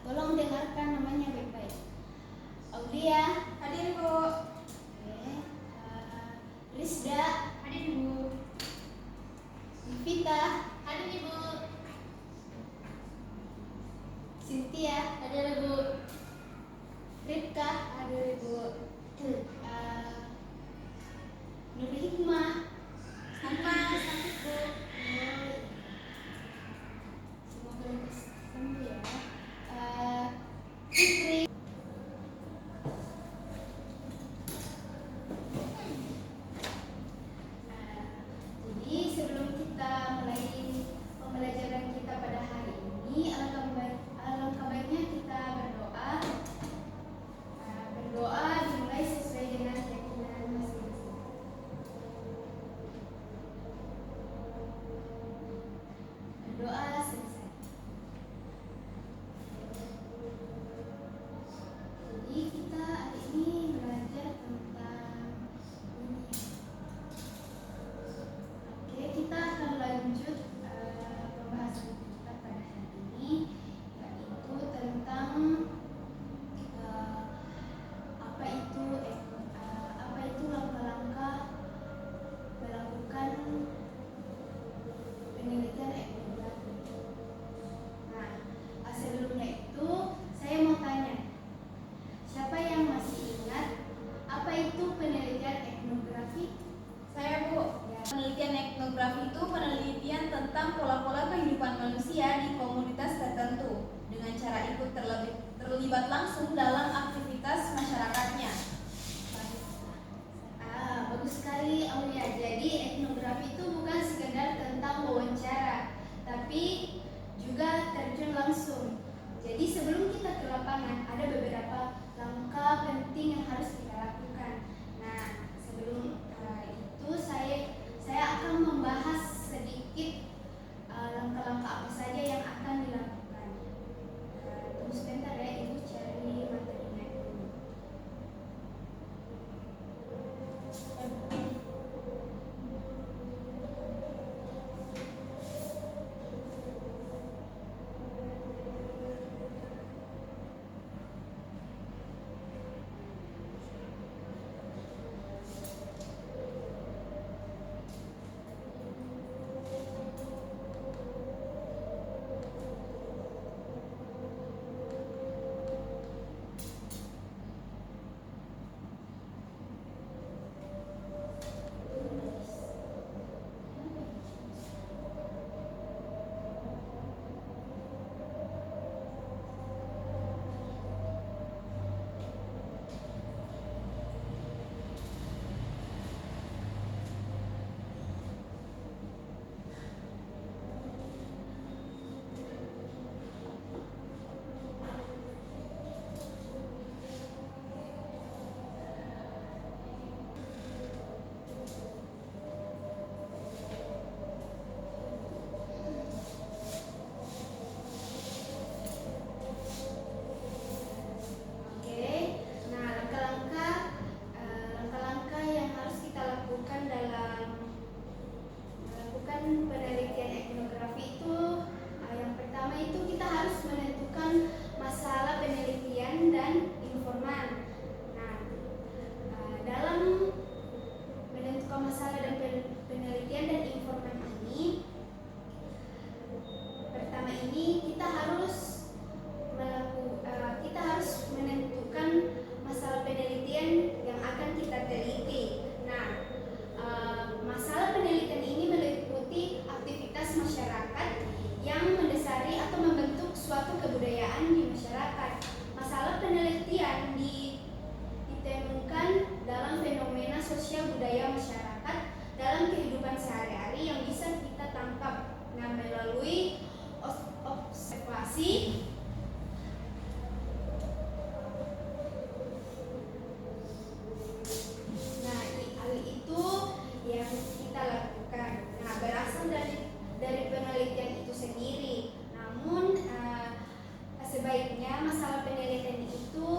Tolong dengarkan namanya baik-baik. Aulia. Hadir, Bu. Oke. Rizda. Hadir, Bu. Vita. Hadir, Ibu. Cynthia. Hadir, Bu. Ripka. Hadir, Ibu. Nur Hikmah. Sama, sakit, Bu. Semoga lekas sembuh ya. Fitri. Jadi sebelum kita mulai pembelajaran kita pada hari ini, alangkah baiknya kita berdoa. Berdoa dimulai sesuai dengan keyakinan masing-masing. Berdoa selesai. Jadi kita hari ini belajar tentang ini. Oke, kita akan lanjut pembahasan kita pada hari ini, yaitu tentang apa itu langkah-langkah melakukan penelitian etnografi. Nah, sebelumnya itu saya mau tanya, siapa yang masih ingat apa itu penelitian etnografi? Saya, Bu. Ya. Penelitian etnografi itu penelitian tentang pola-pola kehidupan manusia di komunitas tertentu dengan cara ikut terlibat langsung dalam aktivitas masyarakatnya. Bagus sekali Aulia. Jadi etnografi itu bukan sekedar tentang wawancara, tapi juga terjun langsung. Jadi sebelum kita ke lapangan, ada beberapa langkah penting yang harus kita lakukan. Nah, sebelum itu saya akan membahas sedikit langkah-langkah apa saja yang akan dilakukan. Tunggu sebentar ya, Ibu cari materinya dulu. Oke, nah langkah-langkah yang harus kita lakukan dalam melakukan penelitian etnografi itu, yang pertama itu kita harus menentukan masalah penelitian dan informan. Nah, dalam menentukan masalah dan penelitian dan informan ini, pertama ini kita harus menentukan masalah penelitian yang akan kita teliti. Nah, masalah penelitian ini meliputi aktivitas masyarakat yang mendasari atau membentuk suatu kebudayaan di masyarakat. Masalah penelitian ditemukan dalam fenomena sosial budaya masyarakat dalam kehidupan sehari-hari yang bisa kita tangkap melalui observasi, hal itu yang kita lakukan. Nah, berasal dari penelitian itu sendiri. Namun sebaiknya masalah penelitian itu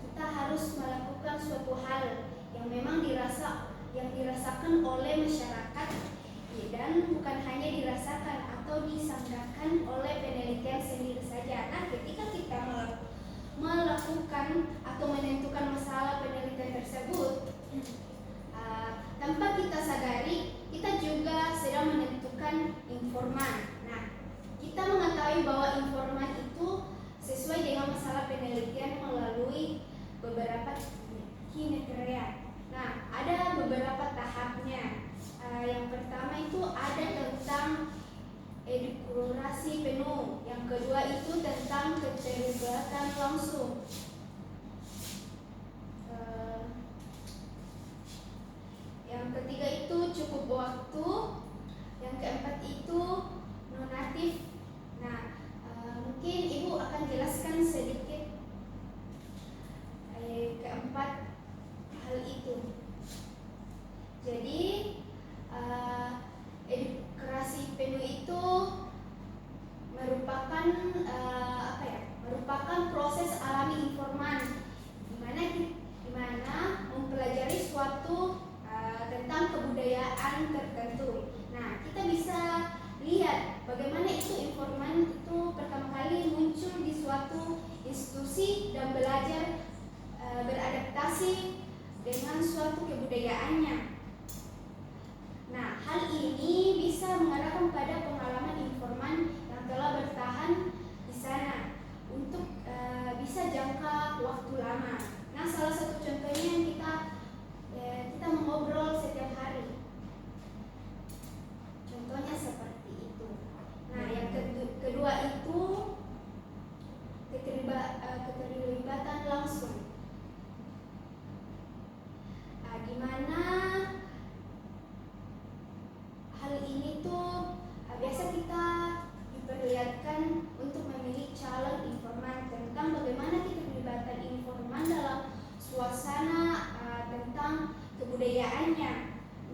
kita harus melakukan suatu hal yang memang dirasakan oleh masyarakat, dan bukan hanya dirasakan atau disangkakan oleh penelitian sendiri saja. kedua itu tentang keterlibatan langsung. Yang ketiga itu cukup waktu. Yang keempat itu nonatif. Nah, mungkin Ibu akan jelaskan sedikit keempat hal itu. Jadi edukasi penuh itu merupakan merupakan proses alami informan di mana mempelajari suatu tentang kebudayaan tertentu. Nah, kita bisa lihat bagaimana itu informan itu pertama kali muncul di suatu institusi dan belajar beradaptasi dengan suatu kebudayaannya. Nah, hal ini bisa mengarahkan pada pengalaman informan yang telah bertahan di sana untuk bisa jangka waktu lama. Nah, salah satu contohnya yang kita mengobrol setiap hari. Contohnya seperti itu. Nah, yang kedua itu keterlibatan langsung. Di mana hal ini tuh biasa kita diperlihatkan untuk memilih calon informan tentang bagaimana keterlibatan informan dalam suasana tentang kebudayaannya.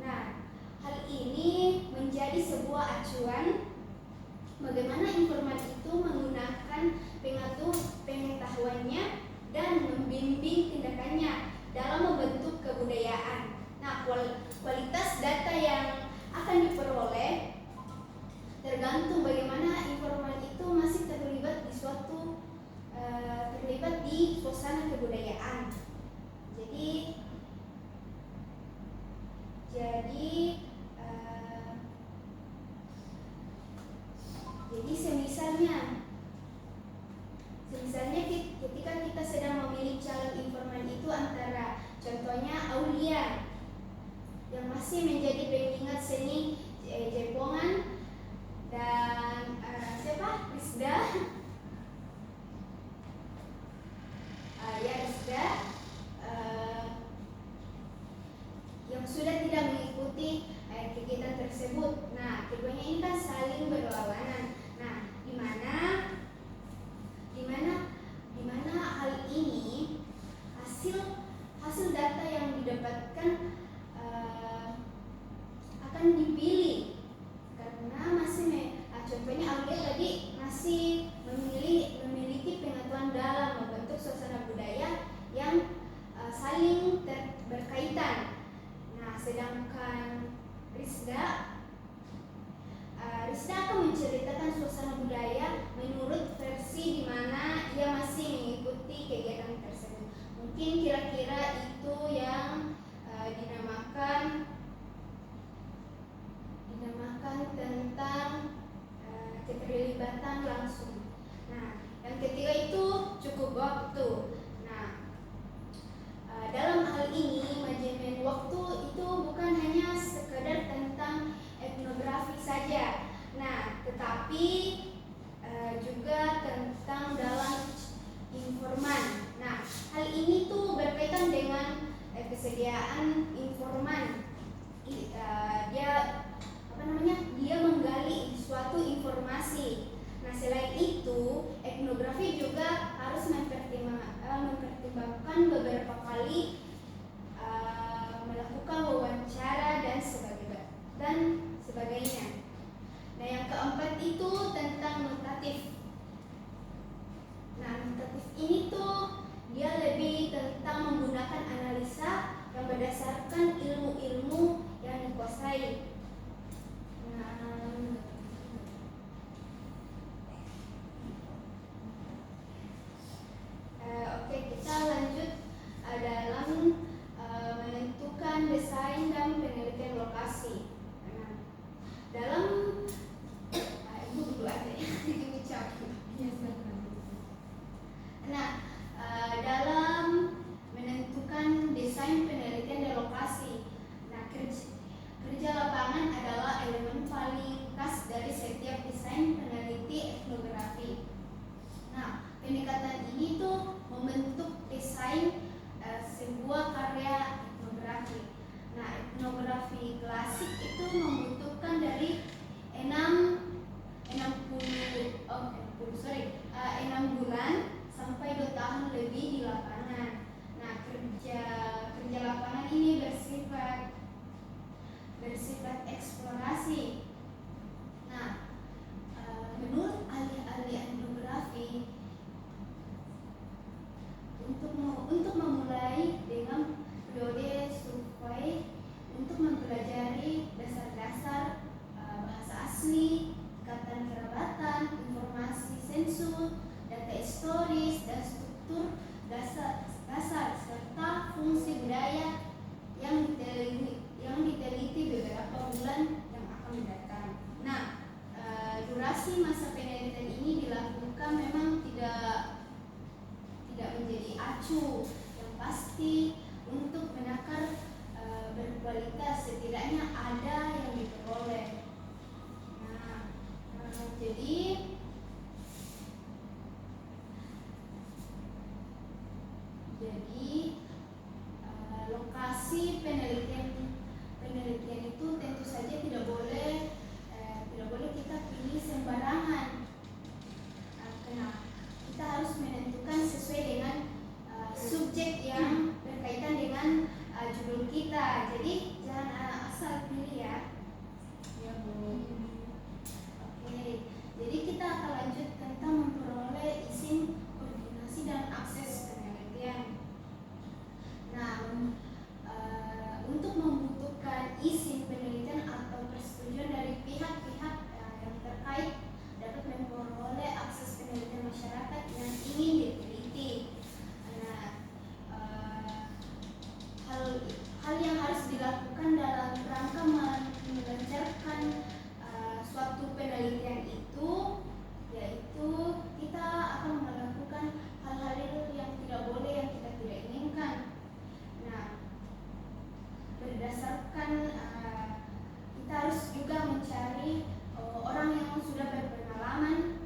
Nah, hal ini menjadi sebuah acuan bagaimana informan itu menggunakan pengetahuannya dan membimbing tindakannya dalam membentuk kebudayaan. Nah, kualitas data yang akan diperoleh tergantung bagaimana informan itu masih terlibat di suasana kebudayaan. Jadi semisalnya ketika kita sedang memilih calon informan itu antara contohnya Aulia yang masih menjadi pengingat seni Jepongan dan siapa? Rizda. Rizda yang sudah tidak mengikuti kegiatan tersebut. Nah, keduanya ini kan saling berlawanan. Nah, di mana hal ini hasil data yang didapatkan akan dipilih karena contohnya Aulia tadi masih ini tuh membentuk desain sebuah karya etnografi. Nah, etnografi klasik itu membutuhkan dari 6 bulan sampai 2 tahun lebih di lapangan. Nah, kerja lapangan ini bersifat eksplorasi. Nah, menurut ahli-ahli etnografi, untuk memulai dengan periode survei untuk mempelajari dasar-dasar bahasa asli, ikatan kerabatan, informasi sensor, data historis, dan struktur dasar serta fungsi budaya yang diteliti beberapa bulan yang akan mendatang. Nah, durasi masa penelitian ini dilakukan memang tidak menjadi acuh yang pasti untuk menakar berkualitas, setidaknya ada yang diperoleh. Nah, jadi lokasi penelitian itu tentu saja tidak boleh kita pilih sembarangan. Kita harus menentukan sesuai dengan subjek yang berkaitan dengan judul kita. Jadi jangan asal pilih ya. Ya, Bu. Oke. Jadi kita akan lanjut tentang memperoleh izin koordinasi dan akses penelitian. Nah, untuk membutuhkan izin penelitian atau persetujuan dari pihak-pihak yang terkait dapat memperoleh akses penelitian masyarakat yang ingin diteliti. Nah, hal yang harus dilakukan dalam rangka melancarkan suatu penelitian itu, yaitu kita akan melakukan hal-hal yang tidak boleh, yang kita tidak inginkan. Nah, berdasarkan kita harus juga mencari orang yang sudah berpengalaman,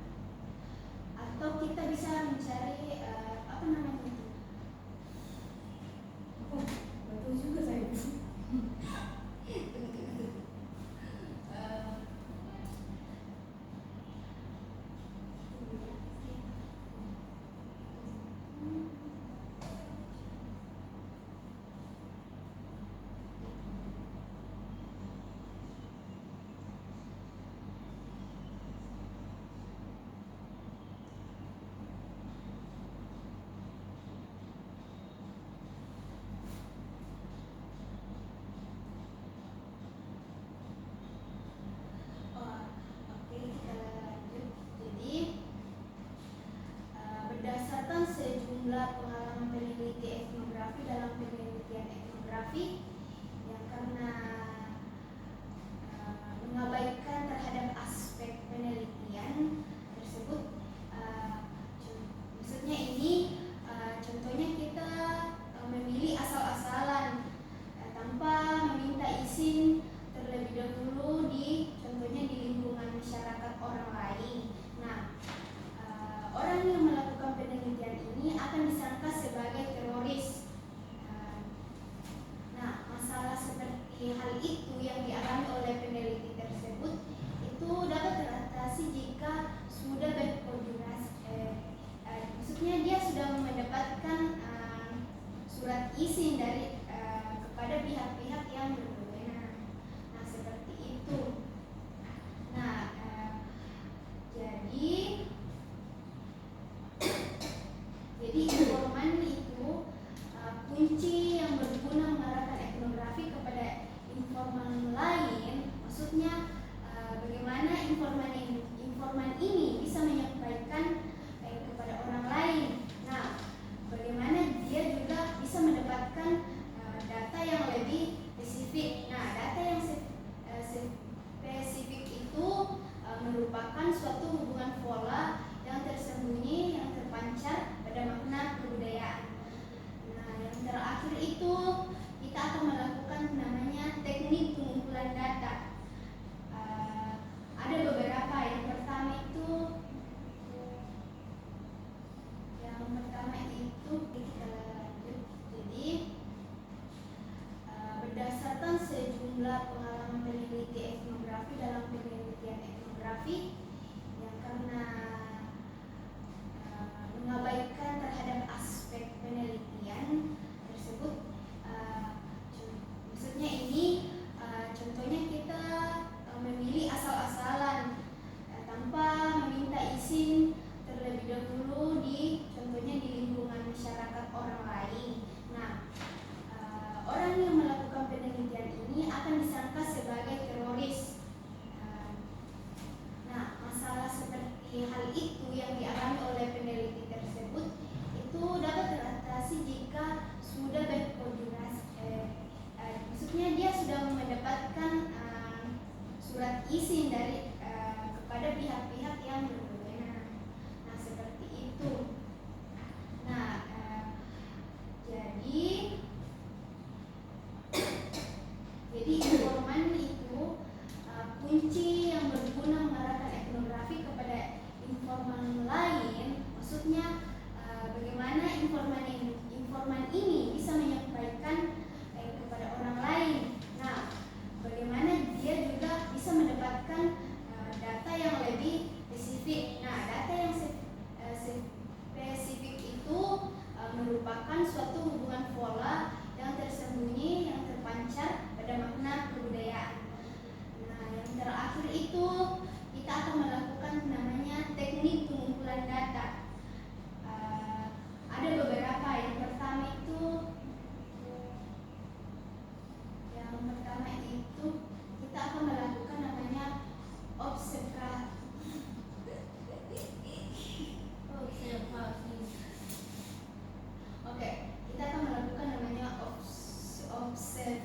atau kita bisa mencari apa namanya itu? Betul juga saya. Oke, kita lanjut. Jadi berdasarkan sejumlah pengalaman peneliti etnografi dalam penelitian etnografi yang karena mengabaikan terhadap aspek penelitian tersebut, maksudnya ini contohnya kita memilih asal-asalan tanpa meminta izin terlebih dahulu contohnya di lingkungan masyarakat orang lain. Nah, orang yang melakukan penelitian ini akan disangka sebagai teroris. Nah, masalah seperti hal itu yang dialami oleh peneliti tersebut itu dapat teratasi jika sudah berkoordinasi, maksudnya dia sudah mendapatkan surat izin dari kepada pihak-pihak yang berwenang. Nah, seperti itu. Nah, jadi informan itu kunci yang berguna mengarahkan etnografi kepada informan lain. Maksudnya bagaimana informan ini bisa menyampaikan kepada orang lain. Nah, bagaimana dia juga bisa mendapatkan data yang lebih spesifik. Nah, data yang spesifik itu merupakan suatu hubungan pola yang tersembunyi, yang terpancar pada makna kebudayaan. Nah, yang terakhir itu kita akan melakukan namanya teknik pengumpulan data. merupakan suatu hubungan pola yang tersembunyi yang terpancar pada makna kebudayaan. Nah, yang terakhir itu kita akan melakukan namanya teknik pengumpulan data. Ada beberapa. Yang pertama itu kita akan melakukan namanya observasi. Oke, kita akan melakukan namanya observasi.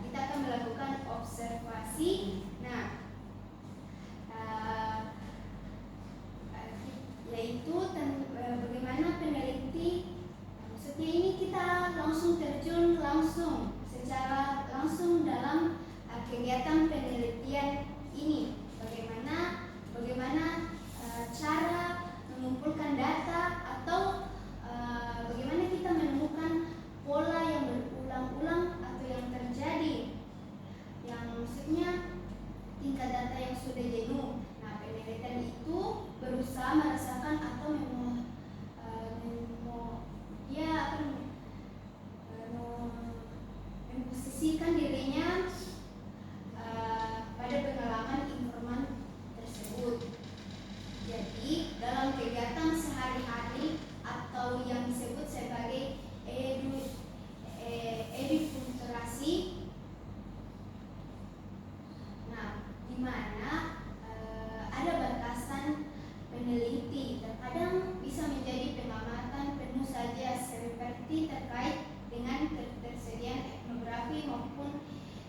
Kita akan melakukan observasi. Nah, yaitu bagaimana peneliti, maksudnya ini kita langsung terjun secara langsung dalam kegiatan penelitian ini. Bagaimana cara mengumpulkan data atau bagaimana kita menemukan pola yang berulang-ulang atau yang terjadi, yang maksudnya tingkat data yang sudah jenuh. Nah, penelitian itu berusaha merasakan atau memposisikan dirinya pada pengalaman informan tersebut. Jadi dalam kegiatan sehari-hari atau yang disebut sebagai edufiltrasi, nah, di mana ada batasan peneliti. Terkadang bisa menjadi pengamatan penuh saja seperti terkait dengan ketersediaan etnografi maupun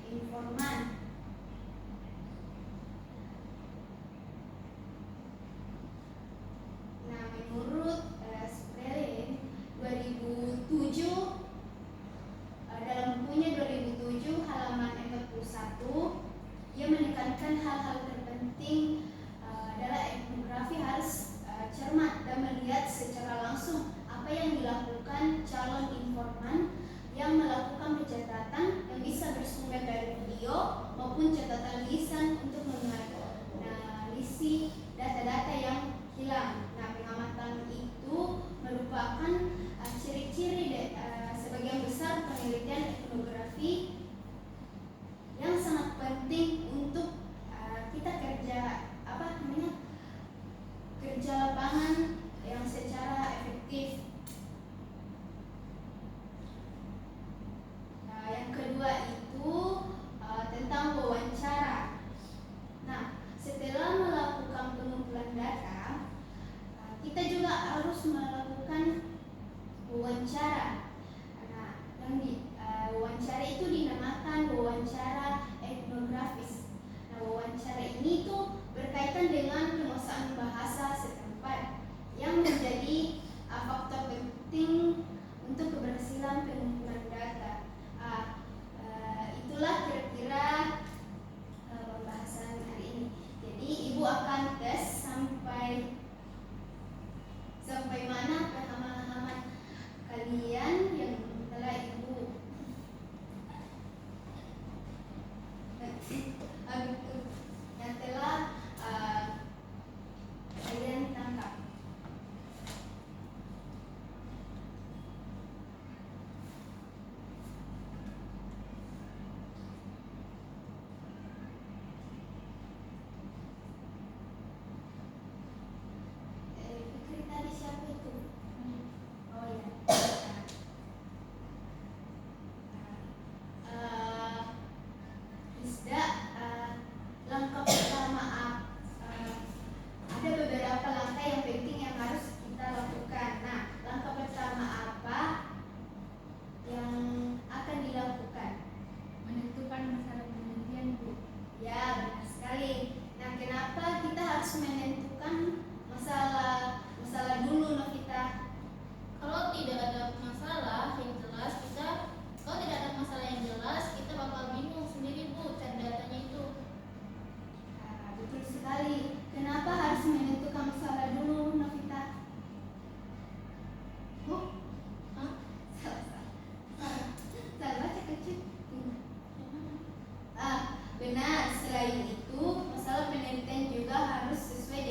informan. Nah, menurut Sprelin 2007, dalam bukunya 2007 halaman 41, ia menekankan hal-hal terpenting adalah etnografi harus cermat dan melihat secara langsung apa yang dilakukan calon informan yang melakukan pencatatan yang bisa bersumber dari video maupun catatan lisan untuk menganalisis data-data yang hilang. Nah, pengamatan itu merupakan ciri-ciri sebagian besar penelitian etnografi yang sangat penting untuk kita kerja lapangan yang secara efektif. Nah, yang kedua itu tentang wawancara. Nah, setelah melakukan pengumpulan data, kita juga harus melakukan wawancara. Nah, wawancara itu dinamakan wawancara etnografis. Nah, wawancara ini tuh berkaitan dengan penguasaan bahasa setempat yang menjadi faktor penting untuk keberhasilan pengumpulan data. Itulah kira-kira pembahasan hari ini. Jadi Ibu akan tes sampai mana pemahaman kalian yang telah Ibu yang telah kalian tangkap. Fikri tadi siapa itu? Oh ya. Isda, langkah pertama ada beberapa langkah yang penting yang harus kita lakukan. Nah, langkah pertama apa yang akan dilakukan? Menentukan masalah penelitian, Bu. Ya, benar sekali. Nah, kenapa kita harus menentukan masalah dulu, Novita? Kalau tidak ada masalah yang jelas, kita bakal bingung sendiri, Bu, cari datanya itu. Betul sekali. Kenapa harus menentukan masalah dulu, Novita? Salah baca kecil. Benar. Selain itu, masalah penelitian juga harus sesuai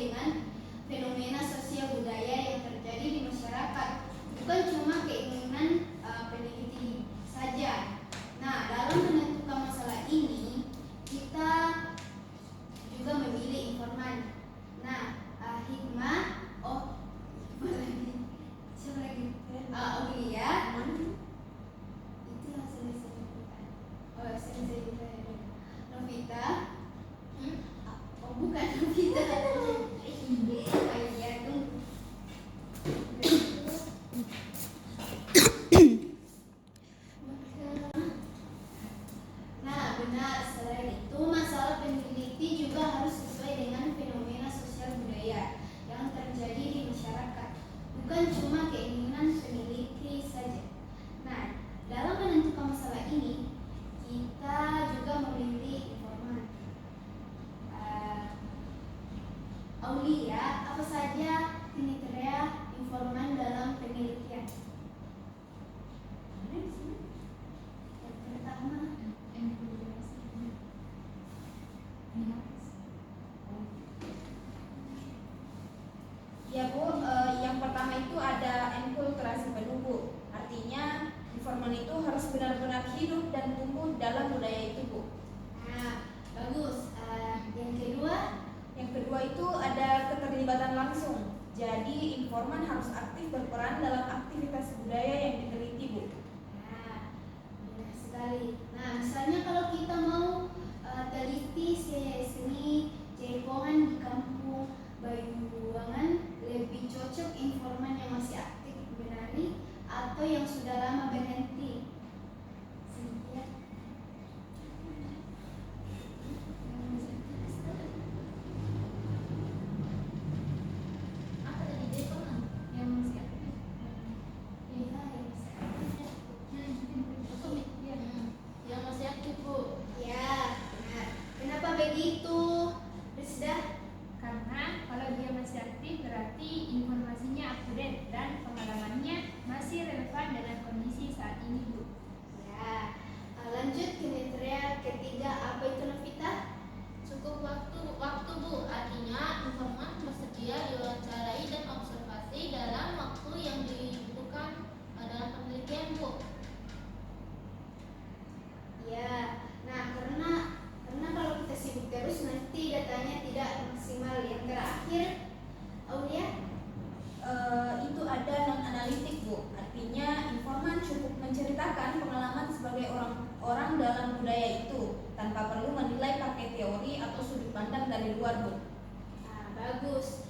bukan Novita. Iya, tunggu. Nah, benar. Selain itu, masalah peneliti juga harus sesuai dengan fenomena sosial budaya yang terjadi di masyarakat, bukan cuma keinginan peneliti saja. Nah, dalam menentukan masalah ini, kita juga memilih informan. Aulia, apa saja kriteria informan dalam penelitian? Ada di sini. Yang pertama, Ya Bu, yang pertama itu ada enkulturasi penuh Bu. Artinya informan itu harus benar-benar hidup dan tumbuh dalam budaya itu Bu. nah, bagus. Yang kedua, Yang kedua itu ada keterlibatan langsung. Jadi informan harus aktif berperan dalam aktivitas budaya yang diteliti Bu. nah, benar sekali. Nah, misalnya kalau kita mau teliti seni jaipongan di kampung Bayuwangan, lebih cocok informan yang masih aktif menari atau yang sudah lama berhenti? Cynthia? Apa tadi Jaipongan? Yang masih aktif? Iya, yang masih aktif. Yang masih aktif Bu. Ya, benar. Kenapa begitu, Rizda? Karena kalau dia masih aktif berarti informasinya up to date dan pengalamannya masih relevan dengan kondisi saat ini Bu. Ya, lanjut kriteria ketiga, apa itu Novita? Cukup waktu Bu, artinya informan bersedia diwawancarai dan observasi dalam waktu yang dibutuhkan dalam penelitian Bu. Ya, nah karena kalau kita sibuk terus nanti datanya tidak maksimal. Yang terakhir, Aulia? Itu ada non analitik Bu. Artinya informan cukup menceritakan pengalaman sebagai orang dalam budaya itu tanpa perlu menilai pakai teori atau sudut pandang dari luar Bu. Nah, bagus.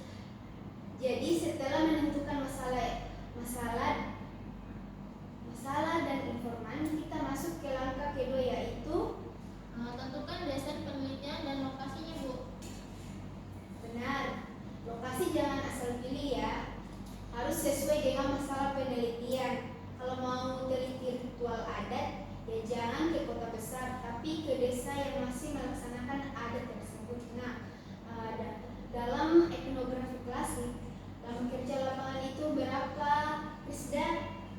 Jadi setelah menentukan masalah dan informan, kita masuk ke langkah kedua, yaitu Tentukan dasar penelitian dan lokasinya Bu. benar. Lokasi jangan asal pilih ya. Harus sesuai dengan masalah penelitian. Kalau mau teliti ritual adat, ya jangan ke kota besar, tapi ke desa yang masih melaksanakan adat tersebut. Nah, dalam etnografi klasik, dalam kerja lapangan itu berapa, Rizda?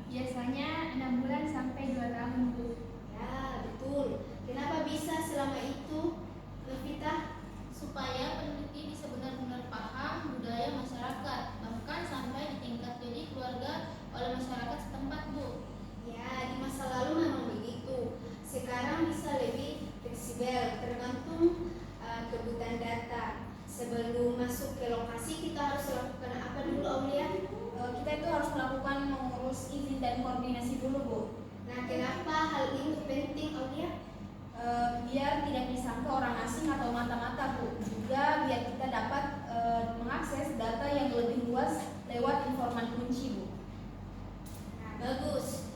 Biasanya 6 bulan sampai 2 tahun Bu. Ya, betul. Kenapa bisa selama itu, Novita? Supaya peneliti bisa benar-benar paham budaya masyarakat, bahkan sampai di tingkat jadi keluarga oleh masyarakat setempat Bu. Ya, di masa lalu memang begitu. Sekarang bisa lebih fleksibel, tergantung kebutuhan data. Sebelum masuk ke lokasi, kita harus lakukan apa dulu, Aulia? Kita itu harus melakukan mengurus izin dan koordinasi dulu Bu. Nah, kenapa hal itu penting, Aulia? Biar tidak disangka orang asing atau mata-mata Bu. Juga biar kita dapat mengakses data yang lebih luas lewat informan kunci Bu. Nah, bagus.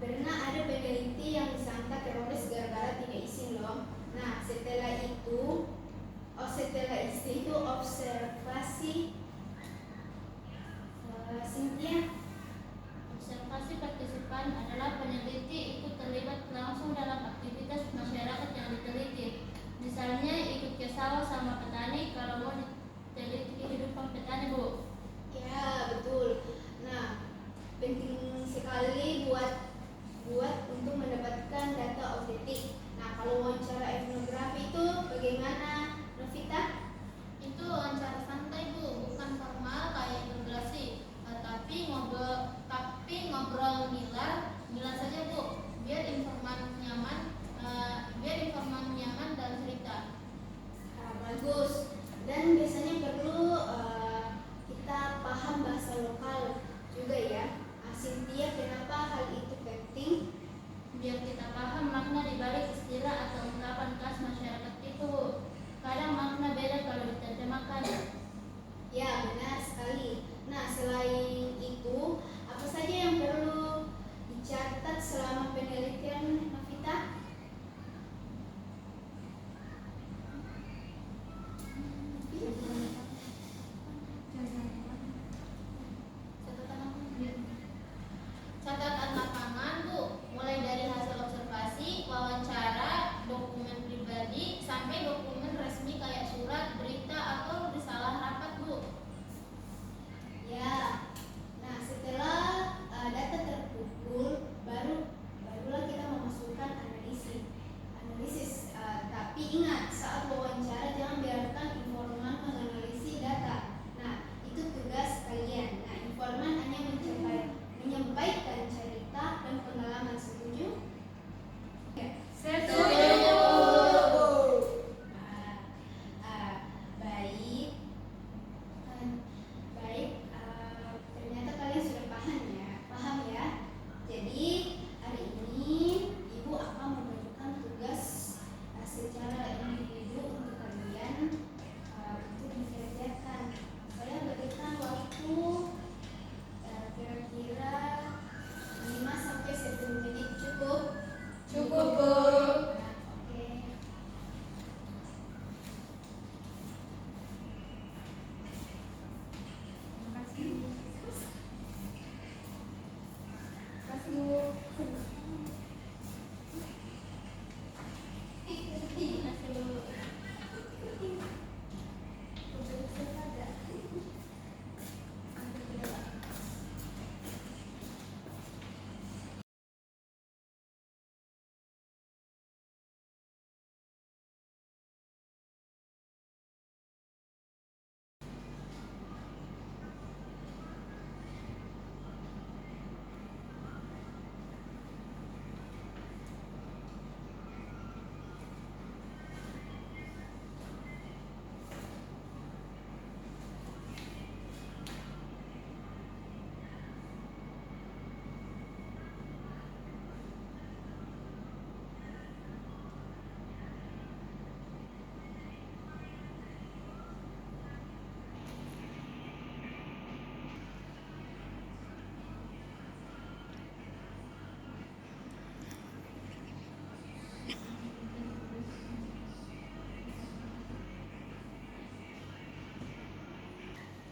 Pernah ada peneliti yang disangka teroris gara-gara tidak izin loh. Nah, setelah itu observasi. Cynthia? Observasi partisipan adalah peneliti ikut terlibat langsung dalam aktivitas masyarakat yang diteliti. Misalnya ikut ke sawah sama petani kalau mau diteliti kehidupan petani Bu. Ya, betul. Nah, penting sekali buat untuk mendapatkan data otentik. Nah, kalau wawancara etnografi itu bagaimana, Novita? Itu wawancara santai Bu, bukan formal kayak interogasi. Tapi ngobrol ngilar saja Bu, biar informan nyaman dalam cerita. Nah, bagus. Dan biasanya perlu kita paham bahasa lokal juga ya. Cynthia, kenapa hal itu penting? Biar kita paham makna dibalik istilah atau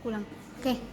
Ulang. Oke.